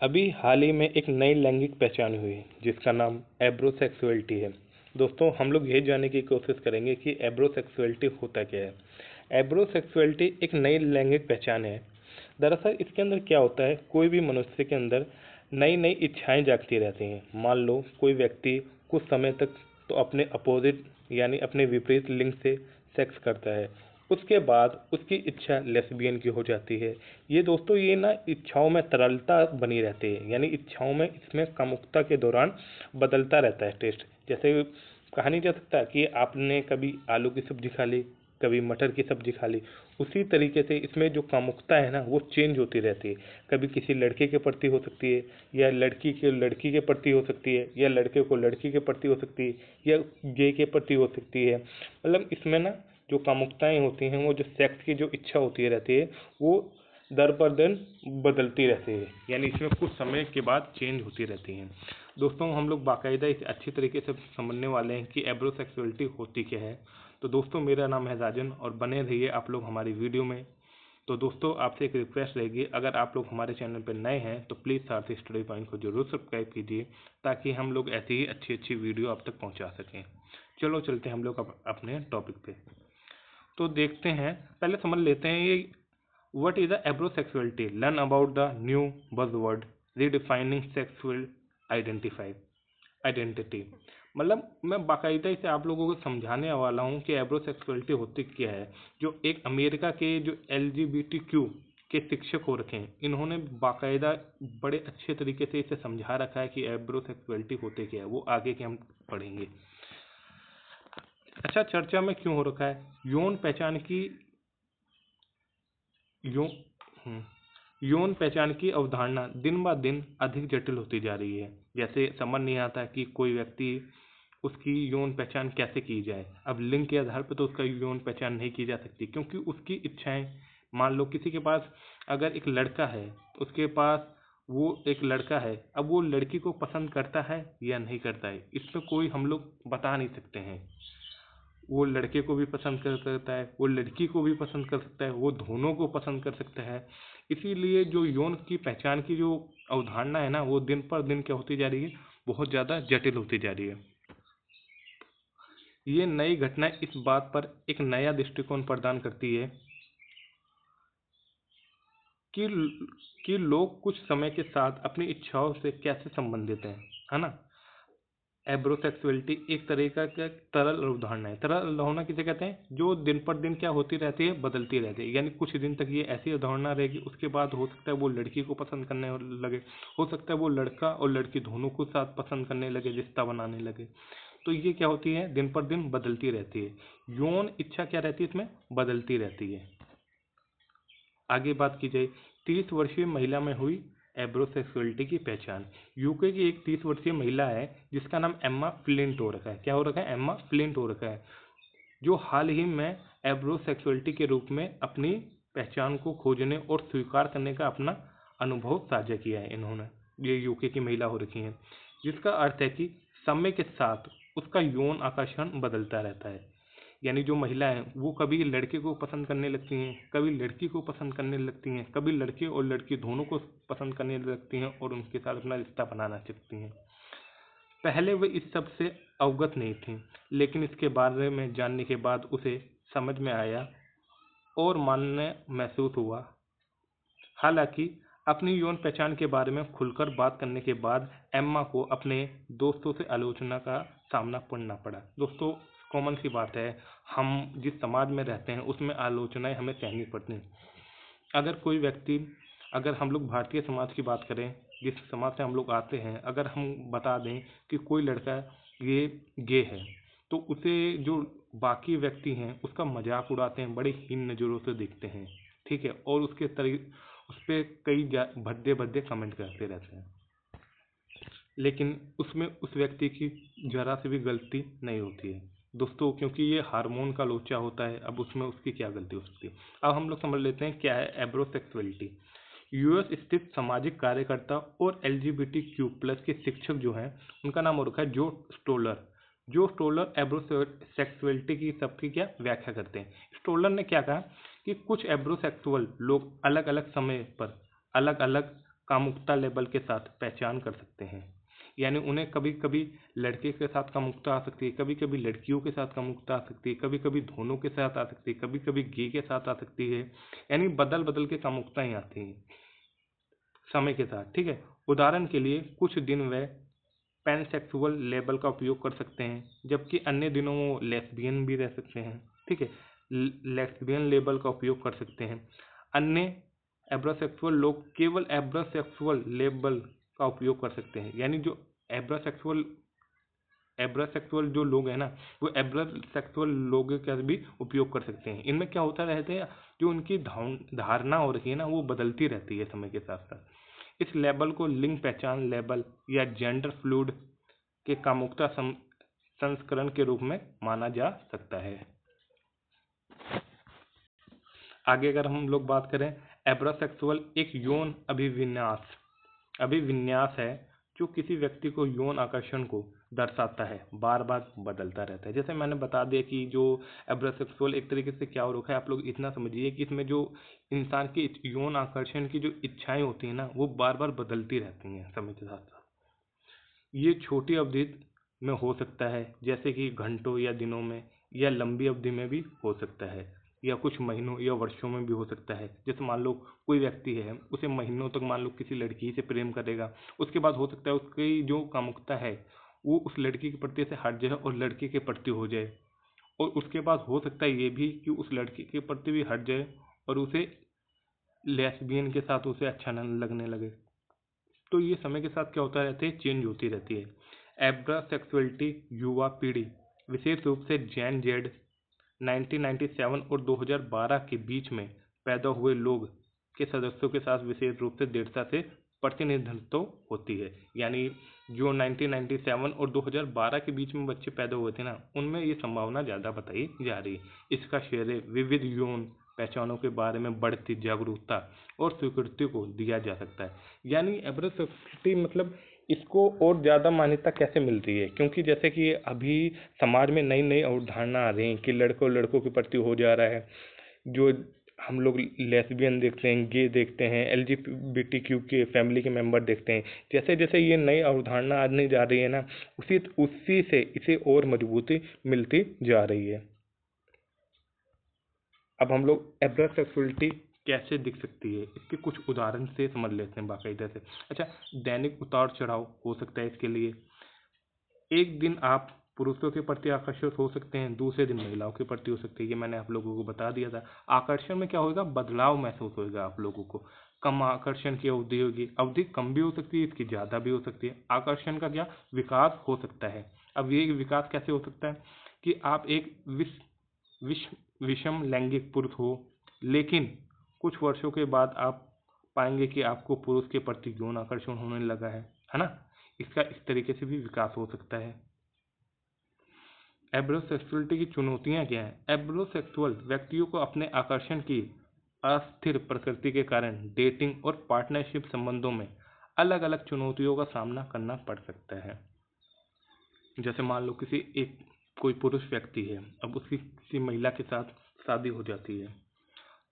अभी हाल ही में एक नई लैंगिक पहचान हुई जिसका नाम एब्रोसेक्सुअलिटी है। दोस्तों हम लोग ये जानने की कोशिश करेंगे कि एब्रोसेक्सुअलिटी होता क्या है। एब्रोसेक्सुअलिटी एक नई लैंगिक पहचान है। दरअसल इसके अंदर क्या होता है, कोई भी मनुष्य के अंदर नई नई इच्छाएं जागती रहती हैं। मान लो कोई व्यक्ति कुछ समय तक तो अपने अपोजिट यानी अपने विपरीत लिंग से सेक्स करता है, उसके बाद उसकी इच्छा लेस्बियन की हो जाती है। ये दोस्तों ये ना इच्छाओं में तरलता बनी रहती है, यानी इच्छाओं में इसमें कामुकता के दौरान बदलता रहता है टेस्ट। जैसे कहा नहीं जा सकता कि आपने कभी आलू की सब्जी खा ली, कभी मटर की सब्जी खा ली, उसी तरीके से इसमें जो कामुकता है ना वो चेंज होती रहती है। कभी किसी लड़के के प्रति हो सकती है, या लड़की के प्रति हो सकती है, या लड़के को लड़की के प्रति हो सकती है, या गे के प्रति हो सकती है। मतलब इसमें ना जो कामुकताएं होती हैं, वो जो सेक्स की जो इच्छा होती रहती है वो दर पर दिन बदलती रहती है, यानी इसमें कुछ समय के बाद चेंज होती रहती हैं। दोस्तों हम लोग बाकायदा इसे अच्छी तरीके से समझने वाले हैं कि एब्रोसेक्सुअलिटी होती क्या है। तो दोस्तों मेरा नाम है राजन और बने रहिए आप लोग हमारी वीडियो में। तो दोस्तों आपसे एक रिक्वेस्ट रहेगी, अगर आप लोग हमारे चैनल पर नए हैं तो प्लीज़ सारथी स्टडी पॉइंट को जरूर सब्सक्राइब कीजिए, ताकि हम लोग ऐसी ही अच्छी अच्छी वीडियो आप तक पहुंचा सकें। चलो चलते हैं हम लोग अपने टॉपिक पे। तो देखते हैं, पहले समझ लेते हैं ये what is the abrosexuality. Learn about the new buzzword redefining sexual identity. मतलब मैं बाकायदा इसे आप लोगों को समझाने वाला हूँ कि एब्रोसेक्सुअलिटी होती क्या है। जो एक अमेरिका के जो LGBTQ के शिक्षक हो रखे हैं, इन्होंने बाकायदा बड़े अच्छे तरीके से इसे समझा रखा है कि एब्रोसेक्सुअलिटी होते क्या है, वो आगे के हम पढ़ेंगे। अच्छा, चर्चा में क्यों हो रखा है? यौन पहचान की यौन हम्म, यौन पहचान की अवधारणा दिन ब दिन अधिक जटिल होती जा रही है। जैसे समझ नहीं आता कि कोई व्यक्ति उसकी यौन पहचान कैसे की जाए। अब लिंग के आधार पर तो उसका यौन पहचान नहीं की जा सकती, क्योंकि उसकी इच्छाएं, मान लो किसी के पास अगर एक लड़का है, उसके पास वो एक लड़का है, अब वो लड़की को पसंद करता है या नहीं करता है, इसमें कोई हम लोग बता नहीं सकते हैं। वो लड़के को भी पसंद कर सकता है, वो लड़की को भी पसंद कर सकता है, वो दोनों को पसंद कर सकता है। इसीलिए जो यौन की पहचान की जो अवधारणा है ना, वो दिन पर दिन क्या होती जा रही है, बहुत ज़्यादा जटिल होती जा रही है। ये नई घटना इस बात पर एक नया दृष्टिकोण प्रदान करती है कि लोग कुछ समय के साथ अपनी इच्छाओं से कैसे संबंधित हैं, है ना। एब्रोसेक्सुअलिटी एक तरीका का तरल अवधारणा है। तरल अवधारणा किसे कहते हैं? जो दिन पर दिन क्या होती रहती है, बदलती रहती है। यानी कुछ दिन तक ये ऐसी अवधारणा रहेगी, उसके बाद हो सकता है वो लड़की को पसंद करने लगे, हो सकता है वो लड़का और लड़की दोनों को साथ पसंद करने लगे, रिश्ता बनाने लगे। तो ये क्या होती है, दिन पर दिन बदलती रहती है। यौन इच्छा क्या रहती है, इसमें बदलती रहती है। आगे बात की जाए, 30 वर्षीय महिला में हुई एब्रोसेक्सुअलिटी की पहचान। यूके की एक 30 वर्षीय महिला है जिसका नाम एम्मा फ्लिंट हो रखा है। क्या हो रखा है? एम्मा फ्लिंट हो रखा है, जो हाल ही में एब्रोसेक्सुअलिटी के रूप में अपनी पहचान को खोजने और स्वीकार करने का अपना अनुभव साझा किया है। इन्होंने, ये यूके की महिला हो रखी हैं, जिसका अर्थ है कि समय के साथ उसका यौन आकर्षण बदलता रहता है। यानी जो महिला है वो कभी लड़के को पसंद करने लगती हैं, कभी लड़की को पसंद करने लगती हैं, कभी लड़के और लड़की दोनों को पसंद करने लगती हैं और उनके साथ अपना रिश्ता बनाना चाहती हैं। पहले वे इस सब से अवगत नहीं थी, लेकिन इसके बारे में जानने के बाद उसे समझ में आया और मानने महसूस हुआ। हालांकि अपनी यौन पहचान के बारे में खुलकर बात करने के बाद एम्मा को अपने दोस्तों से आलोचना का सामना करना पड़ा। दोस्तों कॉमन सी बात है, हम जिस समाज में रहते हैं उसमें आलोचनाएं हमें सहनी पड़ती हैं। अगर कोई व्यक्ति, अगर हम लोग भारतीय समाज की बात करें, जिस समाज से हम लोग आते हैं, अगर हम बता दें कि कोई लड़का ये गे है, तो उसे जो बाकी व्यक्ति हैं उसका मजाक उड़ाते हैं, बड़े हीन नज़रों से देखते हैं, ठीक है, और उस पर कई भद्दे भद्दे कमेंट करते रहते हैं। लेकिन उसमें उस व्यक्ति की जरा से भी गलती नहीं होती है दोस्तों, क्योंकि ये हार्मोन का लोचा होता है। अब उसमें उसकी क्या गलती हो सकती है। अब हम लोग समझ लेते हैं क्या है एब्रोसेक्सुअलिटी। यूएस स्थित सामाजिक कार्यकर्ता और LGBTQ+ के शिक्षक जो हैं, उनका नाम हो रखा है जो स्टोलर। जो स्टोलर एब्रोसेक्सुअलिटी की सबकी क्या व्याख्या करते हैं। स्टोलर ने क्या कहा कि कुछ एब्रोसेक्सुअल लोग अलग अलग समय पर अलग अलग कामुकता लेबल के साथ पहचान कर सकते हैं। यानी उन्हें कभी कभी लड़के के साथ कामुकता आ सकती है, कभी कभी लड़कियों के साथ कामुकता आ सकती है, कभी कभी दोनों के साथ आ सकती है, कभी कभी गे के साथ आ सकती है। यानी बदल बदल के कामुकताएं आती हैं समय के साथ, ठीक है। उदाहरण के लिए कुछ दिन वे पैनसेक्सुअल लेबल का उपयोग कर सकते हैं, जबकि अन्य दिनों वो लेस्बियन भी रह सकते हैं, ठीक है। लेस्बियन लेबल का उपयोग कर सकते हैं। अन्य एब्रासेक्सुअल लोग केवल एब्रासेक्सुअल लेबल का उपयोग कर सकते हैं। यानी जो एब्रासेक्सुअल एब्रासेक्सुअल जो लोग हैं ना, वो एब्रासेक्सुअल लोगों का भी उपयोग कर सकते हैं। इनमें क्या होता रहता है, जो उनकी धारणा हो रही है ना, वो बदलती रहती है समय के साथ साथ। इस लेबल को लिंग पहचान लेबल या जेंडर फ्लूइड के कामुकता संस्करण के रूप में माना जा सकता है। आगे अगर हम लोग बात करें, एब्रासेक्सुअल एक यौन अभिविन्यास है जो किसी व्यक्ति को यौन आकर्षण को दर्शाता है, बार बार बदलता रहता है। जैसे मैंने बता दिया कि जो एब्रासेक्सुअल एक तरीके से क्या हो रखा है, आप लोग इतना समझिए कि इसमें जो इंसान की यौन आकर्षण की जो इच्छाएं होती हैं ना, वो बार बार बदलती रहती हैं समय के साथ साथ। ये छोटी अवधि में हो सकता है, जैसे कि घंटों या दिनों में, या लंबी अवधि में भी हो सकता है, या कुछ महीनों या वर्षों में भी हो सकता है। जैसे मान लो कोई व्यक्ति है, उसे महीनों तक मान लो किसी लड़की से प्रेम करेगा, उसके बाद हो सकता है उसकी जो कामुकता है वो उस लड़की के प्रति से हट जाए और लड़के के प्रति हो जाए। और उसके बाद हो सकता है ये भी कि उस लड़की के प्रति भी हट जाए और उसे लेस्बियन के साथ उसे अच्छा न लगने लगे। तो ये समय के साथ क्या होता रहता है, चेंज होती रहती है। एब्रासेक्सुअलिटी युवा पीढ़ी, विशेष रूप से जेन जेड 1997 और 2012 के बीच में पैदा हुए लोग के सदस्यों के साथ विशेष रूप से दृढ़ता से प्रतिनिधित्व होती है। यानी जो 1997 और 2012 के बीच में बच्चे पैदा हुए थे ना, उनमें ये संभावना ज़्यादा बताई जा रही है। इसका श्रेय विविध यौन पहचानों के बारे में बढ़ती जागरूकता और स्वीकृति को दिया जा सकता है। यानी एब्रासेक्सुअलिटी मतलब इसको और ज़्यादा मान्यता कैसे मिल रही है, क्योंकि जैसे कि अभी समाज में नई नई अवधारणा आ रही हैं कि लड़कों लड़कों के प्रति हो जा रहा है। जो हम लोग लेस्बियन देखते हैं, गे देखते हैं, एलजीबीटीक्यू के फैमिली के मेंबर देखते हैं। जैसे जैसे ये नई अवधारणा आने जा रही है ना, उसी उसी से इसे और मजबूती मिलती जा रही है। अब हम लोग एब्रासेक्सुअलिटी कैसे दिख सकती है, इसके कुछ उदाहरण से समझ लेते हैं बाकायदा से। अच्छा, दैनिक उतार चढ़ाव हो सकता है इसके लिए। एक दिन आप पुरुषों के प्रति आकर्षित हो सकते हैं, दूसरे दिन महिलाओं के प्रति हो सकते हैं। ये मैंने आप लोगों को बता दिया था। आकर्षण में क्या होगा, बदलाव महसूस होगा आप लोगों को। कम आकर्षण की अवधि होगी, अवधि कम भी हो सकती है, इसकी ज़्यादा भी हो सकती है। आकर्षण का क्या विकास हो सकता है। अब ये विकास कैसे हो सकता है कि आप एक विषम लैंगिक पुरुष हो, लेकिन कुछ वर्षों के बाद आप पाएंगे कि आपको पुरुष के प्रति यौन आकर्षण होने लगा है ना। इसका इस तरीके से भी विकास हो सकता है। एब्रोसेक्सुअलिटी की चुनौतियां क्या हैं। एब्रोसेक्सुअल व्यक्तियों को अपने आकर्षण की अस्थिर प्रकृति के कारण डेटिंग और पार्टनरशिप संबंधों में अलग अलग चुनौतियों का सामना करना पड़ सकता है। जैसे मान लो किसी एक कोई पुरुष व्यक्ति है, अब उसकी किसी महिला के साथ शादी हो जाती है,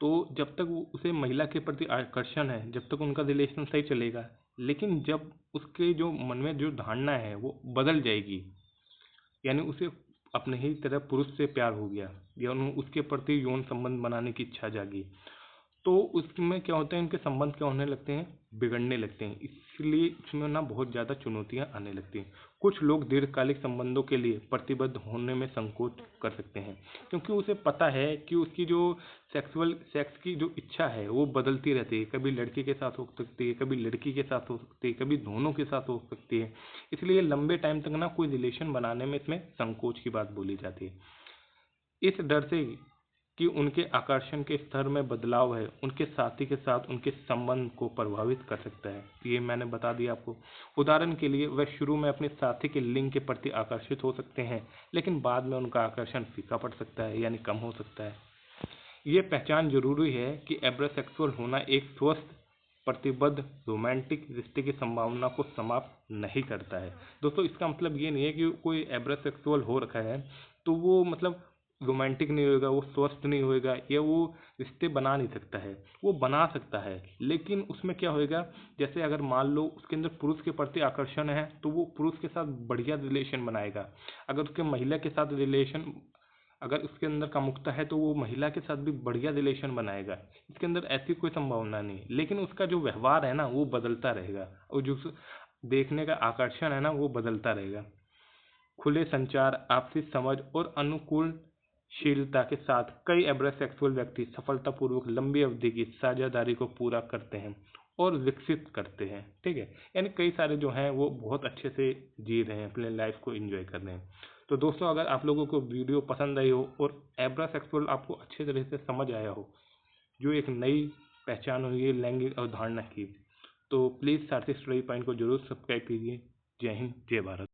तो जब तक उसे महिला के प्रति आकर्षण है, जब तक उनका रिलेशन सही चलेगा। लेकिन जब उसके जो मन में जो धारणा है वो बदल जाएगी, यानी उसे अपने ही तरह पुरुष से प्यार हो गया या उसके प्रति यौन संबंध बनाने की इच्छा जागी, तो उसमें क्या होता है, इनके संबंध क्या होने लगते हैं, बिगड़ने लगते हैं। इसलिए इसमें ना बहुत ज़्यादा चुनौतियां आने लगती हैं। कुछ लोग दीर्घकालिक संबंधों के लिए प्रतिबद्ध होने में संकोच कर सकते हैं, क्योंकि उसे पता है कि उसकी जो सेक्स की जो इच्छा है वो बदलती रहती है। कभी लड़के के साथ हो सकती है, कभी लड़की के साथ हो सकती है, कभी दोनों के साथ हो सकती है। इसलिए लंबे टाइम तक ना कोई रिलेशन बनाने में इसमें संकोच की बात बोली जाती है। इस डर से कि उनके आकर्षण के स्तर में बदलाव है, उनके साथी के साथ उनके संबंध को प्रभावित कर सकता है। ये मैंने बता दिया आपको। उदाहरण के लिए वह शुरू में अपने साथी के लिंग के प्रति आकर्षित हो सकते हैं, लेकिन बाद में उनका आकर्षण फीका पड़ सकता है, यानी कम हो सकता है। ये पहचान जरूरी है कि एब्रासेक्सुअल होना एक स्वस्थ प्रतिबद्ध रोमांटिक रिश्ते की संभावना को समाप्त नहीं करता है। दोस्तों, इसका मतलब ये नहीं है कि कोई एब्रासेक्सुअल हो रखा है तो वो मतलब रोमांटिक नहीं होएगा, वो स्वस्थ नहीं होएगा, या वो रिश्ते बना नहीं सकता है। वो बना सकता है, लेकिन उसमें क्या होएगा, जैसे अगर मान लो उसके अंदर पुरुष के प्रति आकर्षण है तो वो पुरुष के साथ बढ़िया रिलेशन बनाएगा। अगर उसके महिला के साथ रिलेशन, अगर उसके अंदर कामुकता है तो वो महिला के साथ भी बढ़िया रिलेशन बनाएगा। इसके अंदर ऐसी कोई संभावना नहीं, लेकिन उसका जो व्यवहार है ना वो बदलता रहेगा, और जो देखने का आकर्षण है ना वो बदलता रहेगा। खुले संचार, आपसी समझ और अनुकूलशीलता के साथ कई एब्रासेक्सुअल व्यक्ति सफलतापूर्वक लंबी अवधि की साझेदारी को पूरा करते हैं और विकसित करते हैं। ठीक है, यानी कई सारे जो हैं वो बहुत अच्छे से जी रहे हैं, अपने लाइफ को एंजॉय कर रहे हैं। तो दोस्तों, अगर आप लोगों को वीडियो पसंद आई हो और एब्रासेक्सुअल आपको अच्छे तरह से समझ आया हो, जो एक नई पहचान हुई है लैंगिक अवधारणा की, तो प्लीज़ सार्थक स्टोरी पॉइंट को जरूर सब्सक्राइब कीजिए। जय हिंद, जय भारत।